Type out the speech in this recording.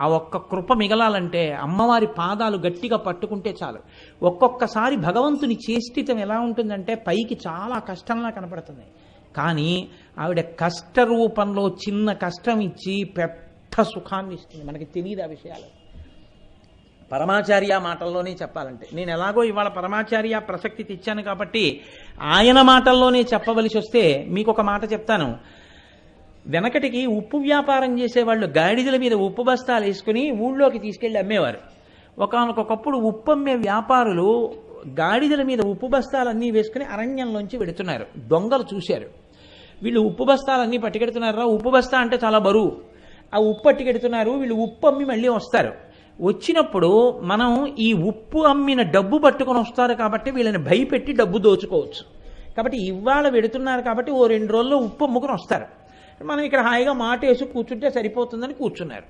ఆ ఒక్క కృప మిగలాలంటే అమ్మవారి పాదాలు గట్టిగా పట్టుకుంటే చాలు. ఒక్కొక్కసారి భగవంతుని చేష్టితం ఎలా ఉంటుందంటే పైకి చాలా కష్టంలా కనపడుతుంది, కానీ ఆవిడ కష్ట రూపంలో చిన్న కష్టం ఇచ్చి పెద్ద సుఖాన్ని ఇస్తుంది. మనకి తెలియదు ఆ విషయాలు. పరమాచార్య మాటల్లోనే చెప్పాలంటే, నేను ఎలాగో ఇవాళ పరమాచార్య ప్రసక్తి తెచ్చాను కాబట్టి ఆయన మాటల్లోనే చెప్పవలసి వస్తే మీకు ఒక మాట చెప్తాను. వెనకటికి ఉప్పు వ్యాపారం చేసేవాళ్ళు గాడిదల మీద ఉప్పు బస్తాలు వేసుకుని ఊళ్ళోకి తీసుకెళ్లి అమ్మేవారు. ఒకనకొకప్పుడు ఉప్పు అమ్మే వ్యాపారులు గాడిదల మీద ఉప్పు బస్తాలన్నీ వేసుకుని అరణ్యంలోంచి వెడుతున్నారు. దొంగలు చూశారు, వీళ్ళు ఉప్పు బస్తాలన్నీ పట్టుకెడుతున్నారా, ఉప్పు బస్తా అంటే చాలా బరువు, ఆ ఉప్పు పట్టుకెడుతున్నారు, వీళ్ళు ఉప్పు అమ్మి మళ్ళీ వస్తారు. వచ్చినప్పుడు మనం ఈ ఉప్పు అమ్మిన డబ్బు పట్టుకొని వస్తారు కాబట్టి వీళ్ళని భయపెట్టి డబ్బు దోచుకోవచ్చు. కాబట్టి ఇవాళ వెడుతున్నారు కాబట్టి ఓ 2 రోజుల్లో ఉప్పు అమ్ముకుని వస్తారు. మనం ఇక్కడ హాయిగా మాట వేసి కూర్చుంటే సరిపోతుందని కూర్చున్నారు.